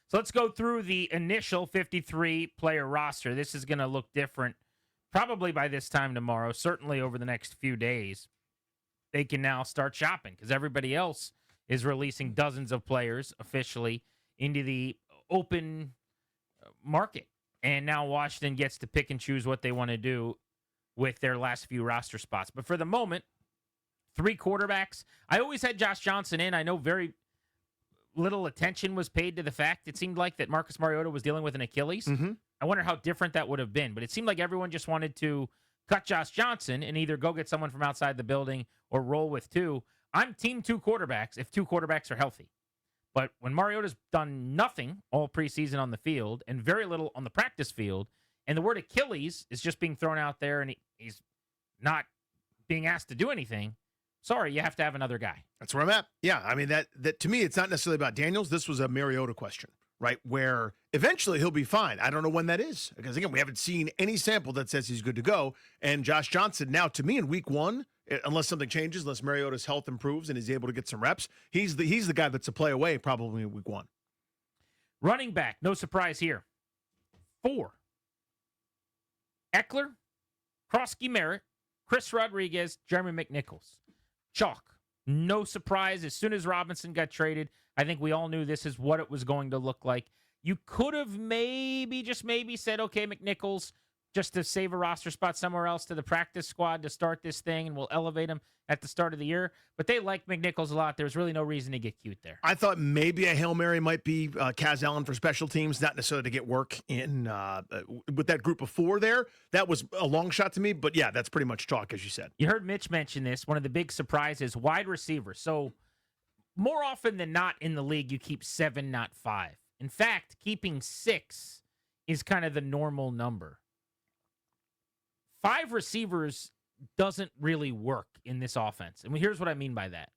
So let's go through the initial 53-player roster. This is going to look different probably by this time tomorrow, certainly over the next few days. They can now start shopping because everybody else is releasing dozens of players officially into the open market. And now Washington gets to pick and choose what they want to do with their last few roster spots. But for the moment, 3 quarterbacks. I always had Josh Johnson in. I know very little attention was paid to the fact it seemed like that Marcus Mariota was dealing with an Achilles. I wonder how different that would have been. But it seemed like everyone just wanted to cut Josh Johnson and either go get someone from outside the building or roll with 2. I'm team 2 quarterbacks if 2 quarterbacks are healthy. But when Mariota's done nothing all preseason on the field and very little on the practice field, and the word Achilles is just being thrown out there and he's not being asked to do anything, sorry, you have to have another guy. That's where I'm at. Yeah, I mean, that to me, it's not necessarily about Daniels. This was a Mariota question, right? Where eventually he'll be fine. I don't know when that is. Because, again, we haven't seen any sample that says he's good to go. And Josh Johnson, now, to me, in week 1, unless something changes, unless Mariota's health improves and he's able to get some reps, he's the guy that's a play away probably in week 1. Running back, no surprise here. 4. Eckler, Krosky Merritt, Chris Rodriguez, Jeremy McNichols. Chalk. No surprise. As soon as Robinson got traded, I think we all knew this is what it was going to look like. You could have maybe said, okay, McNichols, just to save a roster spot somewhere else to the practice squad to start this thing, and we'll elevate him at the start of the year. But they like McNichols a lot. There's really no reason to get cute there. I thought maybe a Hail Mary might be Kaz Allen for special teams, not necessarily to get work in with that group of 4 there. That was a long shot to me, but yeah, that's pretty much chalk, as you said. You heard Mitch mention this. One of the big surprises, wide receivers. So more often than not in the league, you keep 7, not 5. In fact, keeping 6 is kind of the normal number. 5 receivers doesn't really work in this offense. And here's what I mean by that.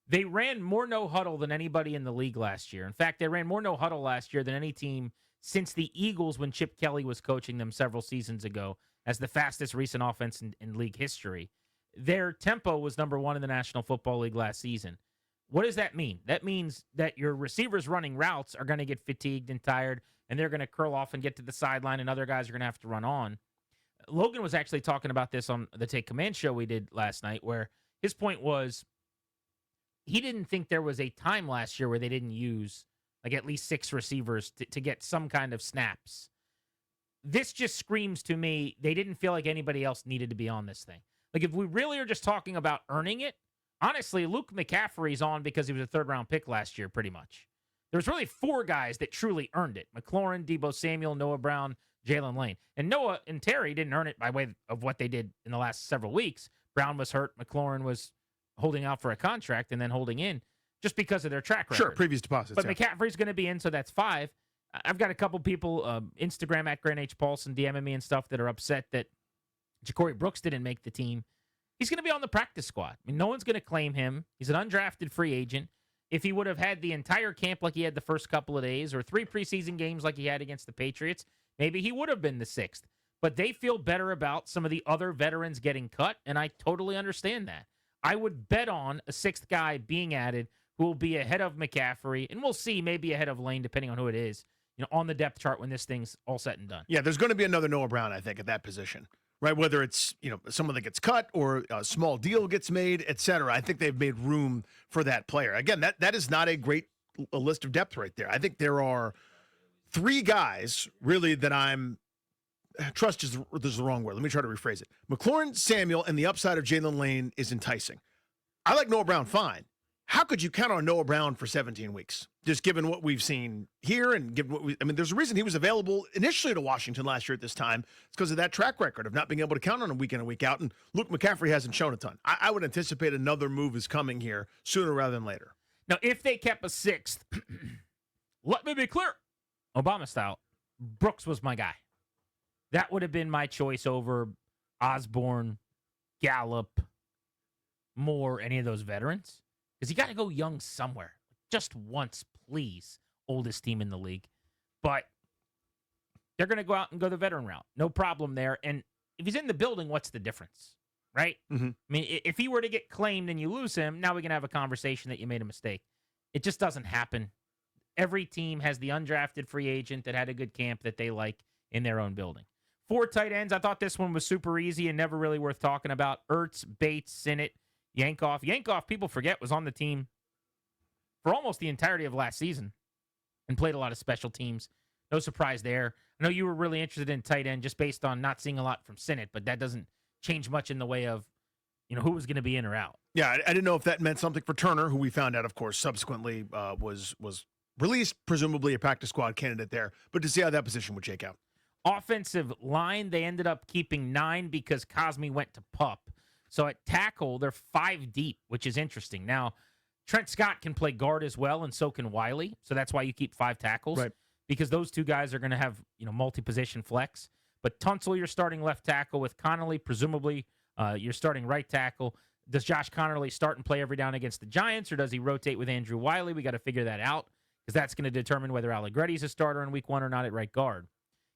They ran more no-huddle than anybody in the league last year. In fact, they ran more no-huddle last year than any team since the Eagles when Chip Kelly was coaching them several seasons ago as the fastest recent offense in league history. Their tempo was number 1 in the National Football League last season. What does that mean? That means that your receivers running routes are going to get fatigued and tired, and they're going to curl off and get to the sideline, and other guys are going to have to run on. Logan was actually talking about this on the Take Command show we did last night, where his point was he didn't think there was a time last year where they didn't use like at least 6 receivers to get some kind of snaps. This just screams to me they didn't feel like anybody else needed to be on this thing. Like, if we really are just talking about earning it, honestly, Luke McCaffrey's on because he was a 3rd-round pick last year, pretty much. There was really 4 guys that truly earned it. McLaurin, Deebo Samuel, Noah Brown, Jalen Lane. And Noah and Terry didn't earn it by way of what they did in the last several weeks. Brown was hurt. McLaurin was holding out for a contract and then holding in just because of their track record. Sure, previous deposits. But McCaffrey's going to be in, so that's 5. I've got a couple people, Instagram at Grant H. Paulson, DMing me and stuff that are upset that Ja'Cory Brooks didn't make the team. He's going to be on the practice squad. I mean, no one's going to claim him. He's an undrafted free agent. If he would have had the entire camp like he had the first couple of days or 3 preseason games like he had against the Patriots, maybe he would have been the 6th. But they feel better about some of the other veterans getting cut, and I totally understand that. I would bet on a 6th guy being added who will be ahead of McCaffrey, and we'll see, maybe ahead of Lane, depending on who it is, on the depth chart when this thing's all said and done. Yeah, there's going to be another Noah Brown, I think, at that position, right? Whether it's, someone that gets cut or a small deal gets made, et cetera. I think they've made room for that player. Again, that is not a great list of depth right there. I think there are 3 guys, really, that trust is the wrong word. Let me try to rephrase it. McLaurin, Samuel, and the upside of Jalen Lane is enticing. I like Noah Brown fine. How could you count on Noah Brown for 17 weeks? Just given what we've seen here and given there's a reason he was available initially to Washington last year at this time. It's because of that track record of not being able to count on him week in and week out. And Luke McCaffrey hasn't shown a ton. I would anticipate another move is coming here sooner rather than later. Now, if they kept a 6th, let me be clear, Obama style, Brooks was my guy. That would have been my choice over Osborne, Gallup, Moore, any of those veterans. Because you got to go young somewhere. Just once, please. Oldest team in the league. But they're going to go out and go the veteran route. No problem there. And if he's in the building, what's the difference? Right? Mm-hmm. I mean, if he were to get claimed and you lose him, now we can have a conversation that you made a mistake. It just doesn't happen. every team has the undrafted free agent that had a good camp that they like in their own building. 4 tight ends. I thought this one was super easy and never really worth talking about. Ertz, Bates, Sinnott, Yankoff. Yankoff, people forget, was on the team for almost the entirety of last season and played a lot of special teams. No surprise there. I know you were really interested in tight end just based on not seeing a lot from Sinnott, but that doesn't change much in the way of, who was going to be in or out. Yeah, I didn't know if that meant something for Turner, who we found out, of course, subsequently was released, presumably a practice squad candidate there, but to see how that position would shake out. Offensive line, they ended up keeping 9 because Cosme went to PUP. So at tackle, they're 5 deep, which is interesting. Now, Trent Scott can play guard as well, and so can Wiley. So that's why you keep 5 tackles, right? Because those two guys are going to have multi-position flex. But Tunsil, you're starting left tackle with Connolly, presumably you're starting right tackle. Does Josh Connerly start and play every down against the Giants, or does he rotate with Andrew Wiley? We got to figure that out because that's going to determine whether Allegretti's a starter in week 1 or not at right guard.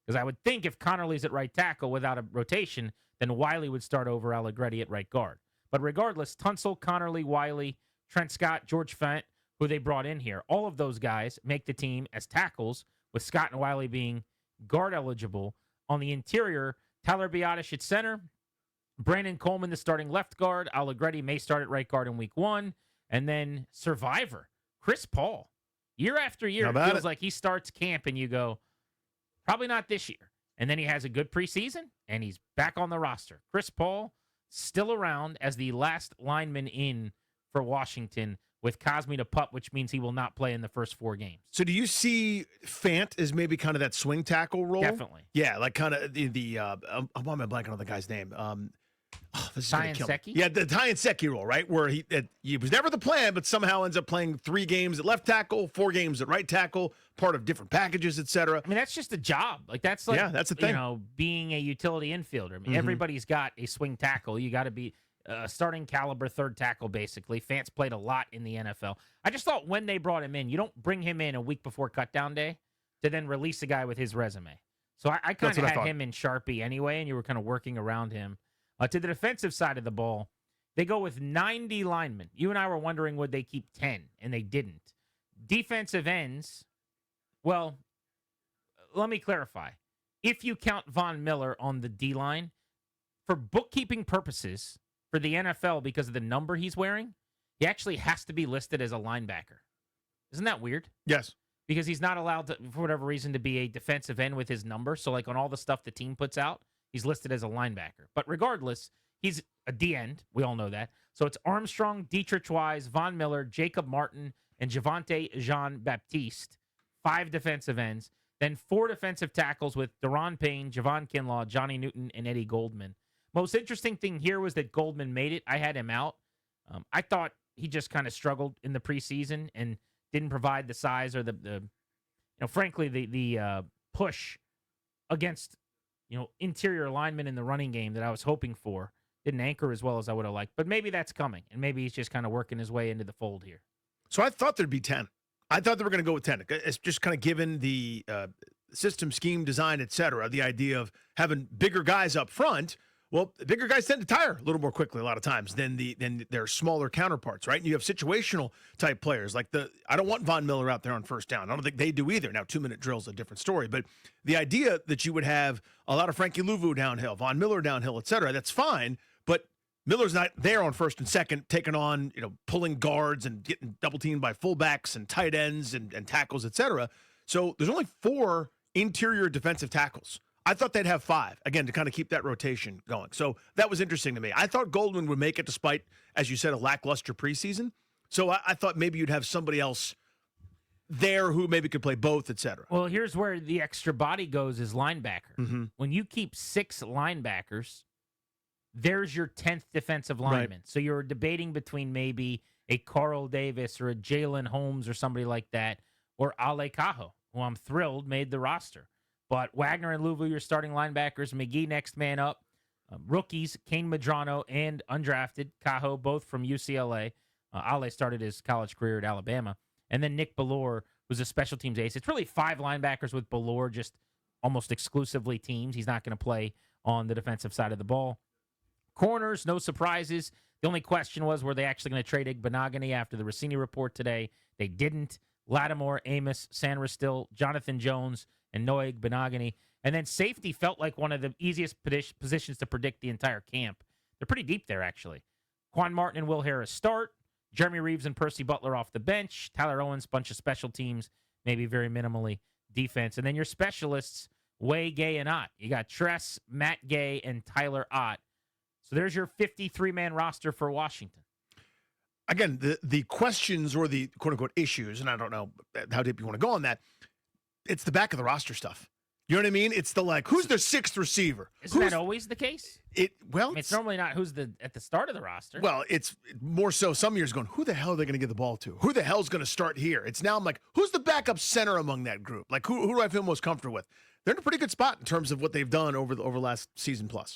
Because I would think if Connerly's at right tackle without a rotation, then Wiley would start over Allegretti at right guard. But regardless, Tunsil, Connerly, Wiley, Trent Scott, George Fent, who they brought in here, all of those guys make the team as tackles, with Scott and Wiley being guard eligible. On the interior, Tyler Biotish at center, Brandon Coleman, the starting left guard. Allegretti may start at right guard in week 1. And then survivor, Chris Paul. Year after year, it feels like he starts camp and you go, probably not this year. And then he has a good preseason and he's back on the roster. Chris Paul still around as the last lineman in for Washington with Cosme to PUP, which means he will not play in the first 4 games. So do you see Fant as maybe kind of that swing tackle role? Definitely. Yeah, like kind of why am I blanking on the guy's name? Ty Secchi? Yeah, the Ty Secchi role, right? Where he was never the plan, but somehow ends up playing 3 games at left tackle, 4 games at right tackle, part of different packages, etc. I mean, that's just a job. Like that's that's the thing. Being a utility infielder. I mean, everybody's got a swing tackle. You got to be starting caliber third tackle, basically. Fant's played a lot in the NFL. I just thought when they brought him in, you don't bring him in a week before cutdown day to then release a guy with his resume. So I kind of had him in Sharpie anyway, and you were kind of working around him. To the defensive side of the ball, they go with 90 linemen. You and I were wondering, would they keep 10? And they didn't. Defensive ends, well, let me clarify. If you count Von Miller on the D-line, for bookkeeping purposes, for the NFL, because of the number he's wearing, he actually has to be listed as a linebacker. Isn't that weird? Yes. Because he's not allowed to, for whatever reason, to be a defensive end with his number. So, like on all the stuff the team puts out, he's listed as a linebacker. But regardless, he's a D-end. We all know that. So it's Armstrong, Dietrich Wise, Von Miller, Jacob Martin, and Javonte Jean-Baptiste. 5 defensive ends. Then 4 defensive tackles with Deron Payne, Javon Kinlaw, Johnny Newton, and Eddie Goldman. Most interesting thing here was that Goldman made it. I had him out. I thought he just kind of struggled in the preseason and didn't provide the size or the frankly, the push against interior linemen in the running game that I was hoping for. Didn't anchor as well as I would have liked. But maybe that's coming, and maybe he's just kind of working his way into the fold here. So I thought there'd be 10. I thought they were going to go with 10. It's just kind of given the system, scheme, design, et cetera, the idea of having bigger guys up front. Well, the bigger guys tend to tire a little more quickly a lot of times than their smaller counterparts, right? And you have situational type players like I don't want Von Miller out there on first down. I don't think they do either. Now, 2-minute drill is a different story, but the idea that you would have a lot of Frankie Louvu downhill, Von Miller downhill, et cetera, that's fine. But Miller's not there on first and second, taking on, pulling guards and getting double teamed by fullbacks and tight ends and tackles, et cetera. So there's only 4 interior defensive tackles. I thought they'd have 5, again, to kind of keep that rotation going. So that was interesting to me. I thought Goldman would make it despite, as you said, a lackluster preseason. So I thought maybe you'd have somebody else there who maybe could play both, et cetera. Well, here's where the extra body goes is linebacker. Mm-hmm. When you keep 6 linebackers, there's your 10th defensive lineman. Right. So you're debating between maybe a Carl Davis or a Jalen Holmes or somebody like that, or Ale Cajo, who I'm thrilled made the roster. But Wagner and Louvu, your starting linebackers. McGee, next man up. Rookies, Kane Medrano and undrafted Cajo, both from UCLA. Ale started his college career at Alabama. And then Nick Ballore, who's a special teams ace. It's really 5 linebackers with Ballore, just almost exclusively teams. He's not going to play on the defensive side of the ball. Corners, no surprises. The only question was, were they actually going to trade Igbenogany after the Rossini report today? They didn't. Lattimore, Amos, Sanristil, Jonathan Jones, and Noig Benogany. And then safety felt like one of the easiest positions to predict the entire camp. They're pretty deep there, actually. Quan Martin and Will Harris start. Jeremy Reeves and Percy Butler off the bench. Tyler Owens, bunch of special teams, maybe very minimally defense. And then your specialists, Way, Gay, and Ott. You got Tress, Matt Gay, and Tyler Ott. So there's your 53-man roster for Washington. Again, the questions or the quote-unquote issues, and I don't know how deep you want to go on that, it's the back of the roster stuff. You know what I mean? It's the like, who's their sixth receiver? Isn't that always the case? It's normally not who's at the start of the roster. Well, it's more so some years going, who the hell are they going to give the ball to? Who the hell's going to start here? It's now I'm like, who's the backup center among that group? Like, who do I feel most comfortable with? They're in a pretty good spot in terms of what they've done over the last season plus.